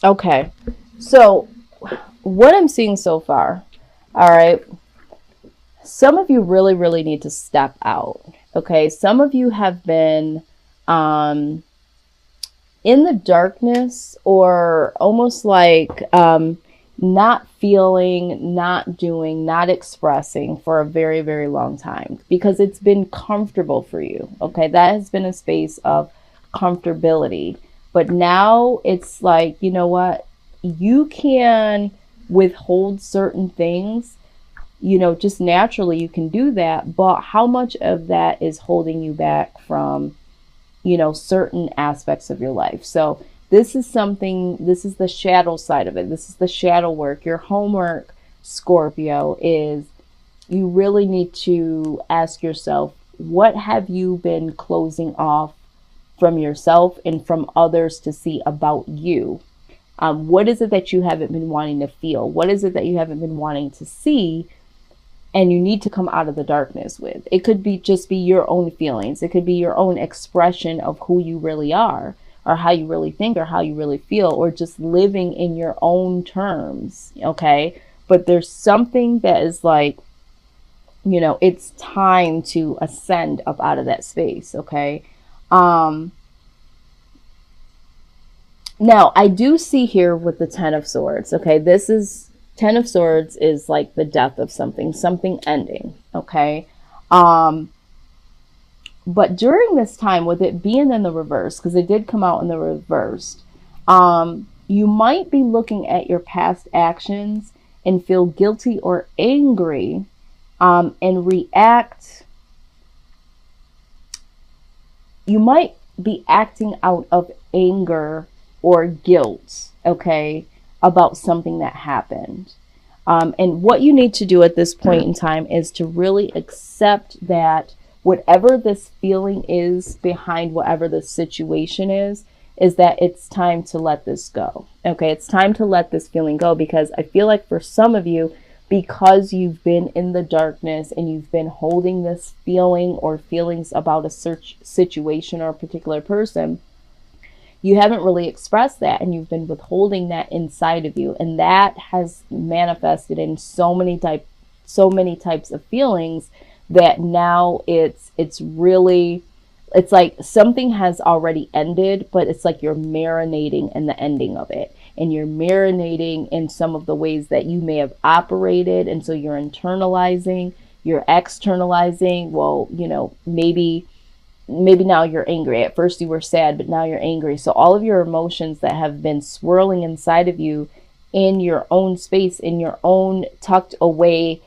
Okay. So, what I'm seeing so far, all right, some of you really, really need to step out. Okay. Some of you have been um, in the darkness or almost like not feeling, not doing, not expressing for a very, very long time because it's been comfortable for you. Okay. That has been a space of comfortability. But now it's like, you know what? You can withhold certain things, just naturally you can do that. But how much of that is holding you back from certain aspects of your life? So this is something, this is the shadow side of it. This is the shadow work. Your homework, Scorpio, is you really need to ask yourself, what have you been closing off from yourself and from others to see about you? What is it that you haven't been wanting to feel? What is it that you haven't been wanting to see? And you need to come out of the darkness with. It could be just be your own feelings. It could be your own expression of who you really are, or how you really think, or how you really feel, or just living in your own terms. Okay. But there's something that is like, it's time to ascend up out of that space. Okay. Um, Now, I do see here with the Ten of Swords, okay, this is Ten of Swords is like the death of something, something ending, okay? Um, but during this time, with it being in the reverse, because it did come out in the reverse, you might be looking at your past actions and feel guilty or angry, and react. You might be acting out of anger or guilt, okay, about something that happened. And what you need to do at this point in time is to really accept that whatever this feeling is behind whatever the situation is that it's time to let this go. Okay, it's time to let this feeling go, because I feel like for some of you, because you've been in the darkness and you've been holding this feeling or feelings about a search situation or a particular person, you haven't really expressed that and you've been withholding that inside of you, and that has manifested in so many types of feelings that now it's really, it's like something has already ended, but it's like you're marinating in the ending of it, and you're marinating in some of the ways that you may have operated, and so you're internalizing, you're externalizing. Well, maybe now you're angry. At first you were sad, but now you're angry. So all of your emotions that have been swirling inside of you in your own space, in your own tucked away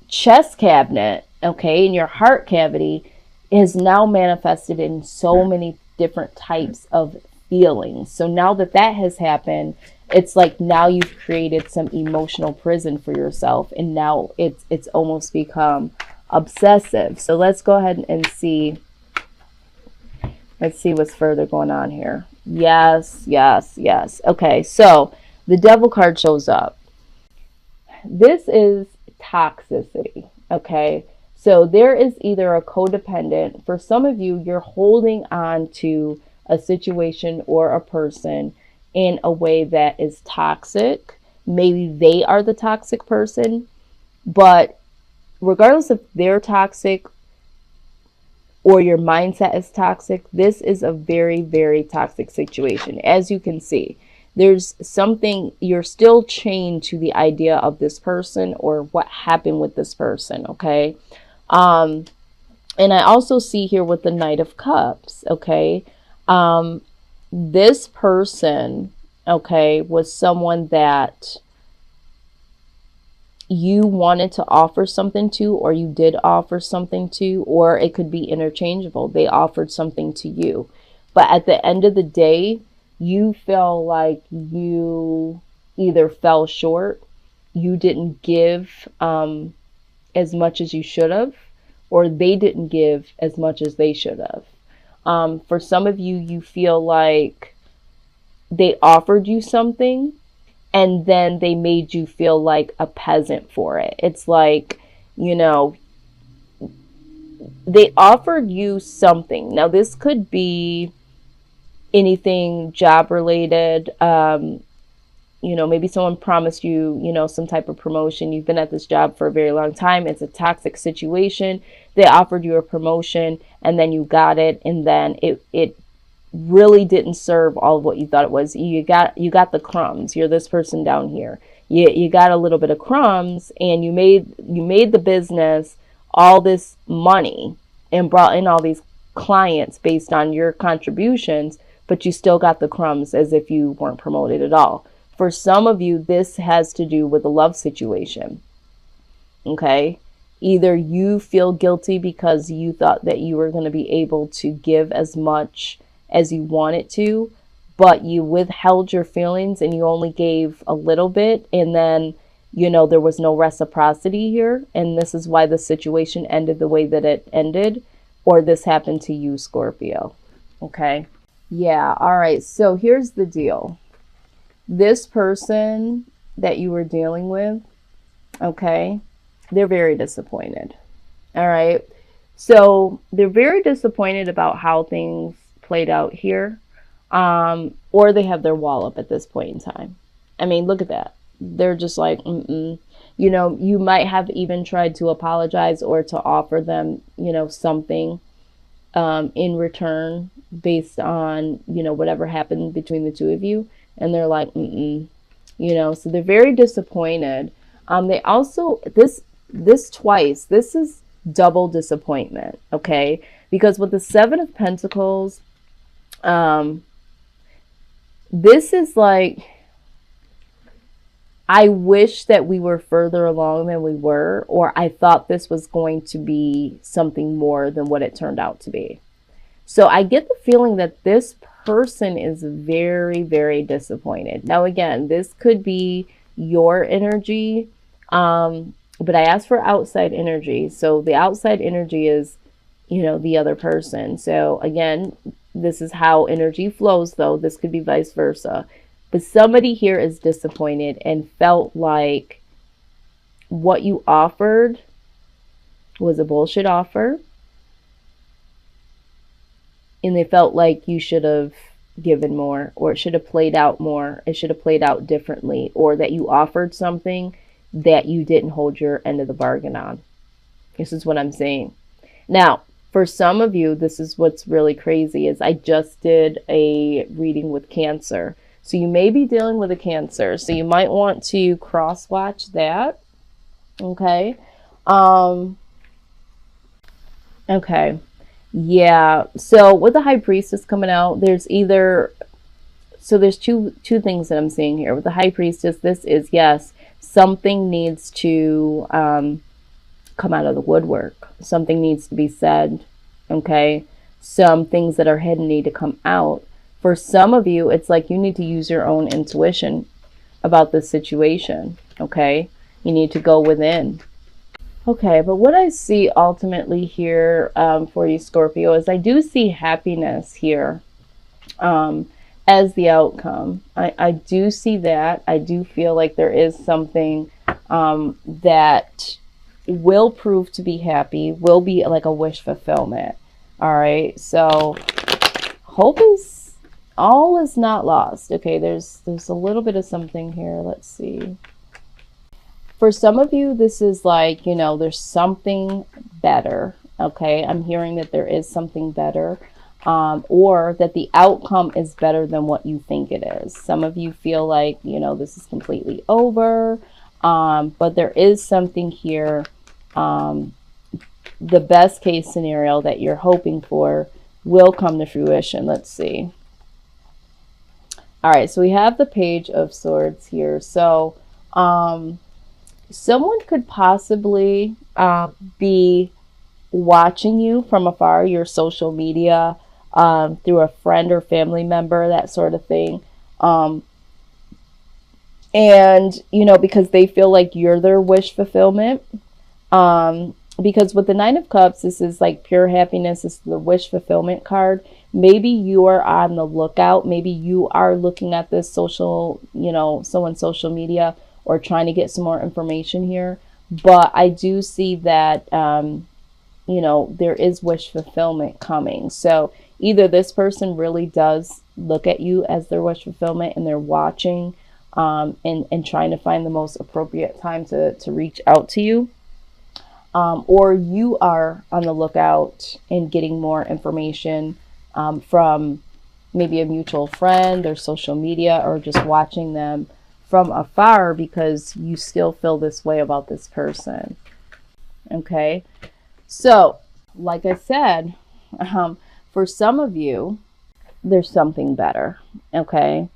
chest cabinet, okay, in your heart cavity, is now manifested in so many different types of feelings. So now that that has happened, it's like now you've created some emotional prison for yourself, and now it's almost become obsessive. So let's go ahead and see. Let's see what's further going on here. Yes, yes, yes. Okay, so the devil card shows up. This is toxicity. Okay, so there is either a codependent. For some of you, you're holding on to a situation or a person in a way that is toxic. Maybe they are the toxic person, but regardless if they're toxic or your mindset is toxic, this is a very, very toxic situation. As you can see, there's something, you're still chained to the idea of this person or what happened with this person, okay? Um, and I also see here with the Knight of Cups, okay? Um, this person, okay, was someone that you wanted to offer something to, or you did offer something to, or it could be interchangeable. They offered something to you. But at the end of the day, you feel like you either fell short, you didn't give as much as you should have, or they didn't give as much as they should have. For some of you, you feel like they offered you something and then they made you feel like a peasant for it. It's like, you know, they offered you something. Now, this could be anything job related. Maybe someone promised you, some type of promotion. You've been at this job for a very long time. It's a toxic situation. They offered you a promotion and then you got it. And then it really didn't serve all of what you thought it was. You got the crumbs. You're this person down here. You got a little bit of crumbs, and you made the business all this money and brought in all these clients based on your contributions, but you still got the crumbs as if you weren't promoted at all. For some of you, this has to do with a love situation. Okay? Either you feel guilty because you thought that you were going to be able to give as much as you wanted to, but you withheld your feelings and you only gave a little bit, and then there was no reciprocity here, and this is why the situation ended the way that it ended, or this happened to you, Scorpio. Okay? Yeah, all right. So here's the deal. This person that you were dealing with, okay, they're very disappointed. All right? So they're very disappointed about how things played out here, or they have their wall up at this point in time. I mean, look at that. They're just like, you might have even tried to apologize or to offer them, something in return based on, whatever happened between the two of you. And they're like, so they're very disappointed. They also, this twice, this is double disappointment, okay? Because with the Seven of Pentacles, this is like, I wish that we were further along than we were, or I thought this was going to be something more than what it turned out to be. So I get the feeling that this person is very, very disappointed. Now, again, this could be your energy, but I asked for outside energy. So the outside energy is, the other person. So again, this is how energy flows, though. This could be vice versa. But somebody here is disappointed and felt like what you offered was a bullshit offer. And they felt like you should have given more, or it should have played out more. It should have played out differently, or that you offered something that you didn't hold your end of the bargain on. This is what I'm saying. Now, for some of you, this is what's really crazy is I just did a reading with Cancer. So you may be dealing with a Cancer. So you might want to cross-watch that. Okay. Okay. Yeah. So with the High Priestess coming out, there's either... So there's two things that I'm seeing here. With the High Priestess, this is, yes, something needs to come out of the woodwork. Something needs to be said. Okay. Some things that are hidden need to come out. For some of you, it's like you need to use your own intuition about this situation, okay? You need to go within. Okay, but what I see ultimately here for you, Scorpio, is I do see happiness here as the outcome. I do see that. I do feel like there is something that will prove to be happy, will be like a wish fulfillment. All right, so hope is... all is not lost. Okay, there's a little bit of something here. Let's see. For some of you, this is like, there's something better. Okay, I'm hearing that there is something better, or that the outcome is better than what you think it is. Some of you feel like, this is completely over, but there is something here. The best case scenario that you're hoping for will come to fruition. Let's see. All right, so we have the Page of Swords here. So someone could possibly be watching you from afar, your social media, through a friend or family member, that sort of thing. And, because they feel like you're their wish fulfillment. Because with the Nine of Cups, this is like pure happiness. This is the wish fulfillment card. Maybe you are on the lookout. Maybe you are looking at this social, someone's social media, or trying to get some more information here. But I do see that, there is wish fulfillment coming. So either this person really does look at you as their wish fulfillment, and they're watching, and trying to find the most appropriate time to reach out to you. Or you are on the lookout and getting more information from maybe a mutual friend or social media, or just watching them from afar because you still feel this way about this person. Okay. So, like I said, for some of you, there's something better. Okay.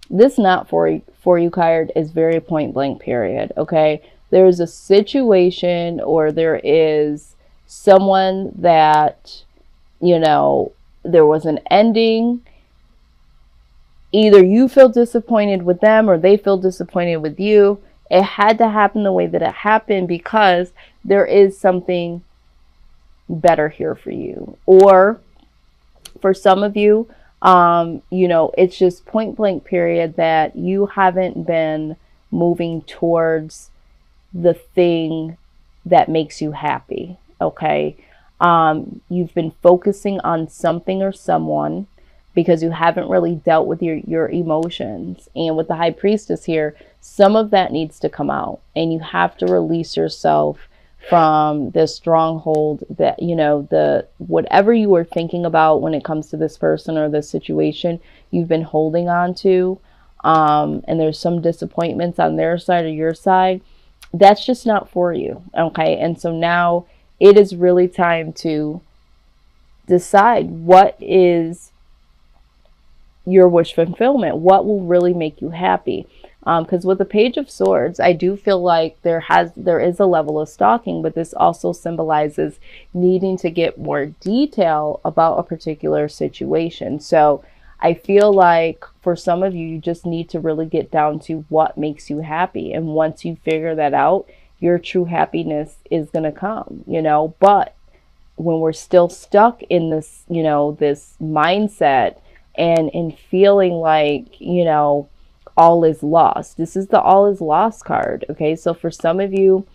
This not for you card is very point blank, period. Okay. There's a situation, or there is someone that, there was an ending. Either you feel disappointed with them or they feel disappointed with you. It had to happen the way that it happened because there is something better here for you. Or for some of you, it's just point blank, period, that you haven't been moving towards the thing that makes you happy. Okay. You've been focusing on something or someone because you haven't really dealt with your emotions. And with the High Priestess here, some of that needs to come out, and you have to release yourself from the stronghold that, the whatever you were thinking about when it comes to this person or this situation, you've been holding on to. And there's some disappointments on their side or your side. That's just not for you. Okay. And so now it is really time to decide what is your wish fulfillment. What will really make you happy? Because with the Page of Swords, I do feel like there is a level of stalking, but this also symbolizes needing to get more detail about a particular situation. So I feel like for some of you, you just need to really get down to what makes you happy. And once you figure that out, your true happiness is going to come, But when we're still stuck in this, this mindset and in feeling like, all is lost. This is the all is lost card. Okay. So for some of you,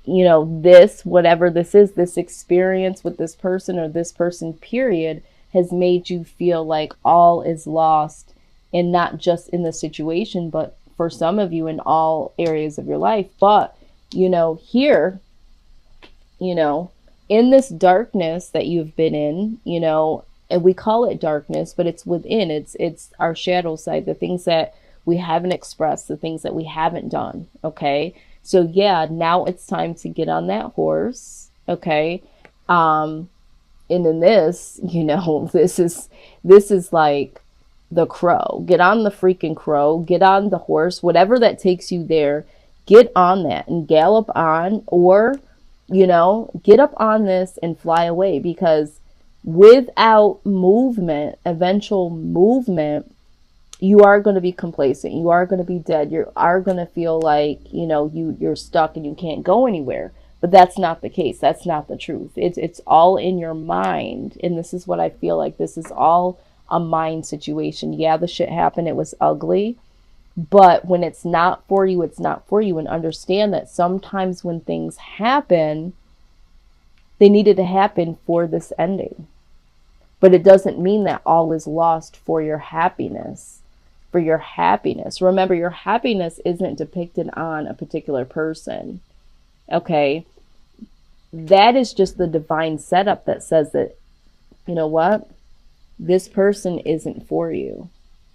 this, whatever this is, this experience with this person or this person, period, has made you feel like all is lost, and not just in the situation, but for some of you in all areas of your life. But, here, in this darkness that you've been in, and we call it darkness, but it's within, it's our shadow side, the things that we haven't expressed, the things that we haven't done. Okay. So yeah, now it's time to get on that horse. Okay. And in this, this is like the crow. Get on the freaking crow, get on the horse, whatever that takes you there, get on that and gallop on, or, get up on this and fly away, because without movement, eventual movement, you are going to be complacent. You are going to be dead. You are going to feel like, you're stuck and you can't go anywhere. But that's not the case. That's not the truth. It's all in your mind. And this is what I feel like. This is all a mind situation. Yeah, the shit happened. It was ugly. But when it's not for you, it's not for you. And understand that sometimes when things happen, they needed to happen for this ending. But it doesn't mean that all is lost for your happiness. For your happiness. Remember, your happiness isn't depicted on a particular person. Okay? That is just the divine setup that says that, you know what? This person isn't for you.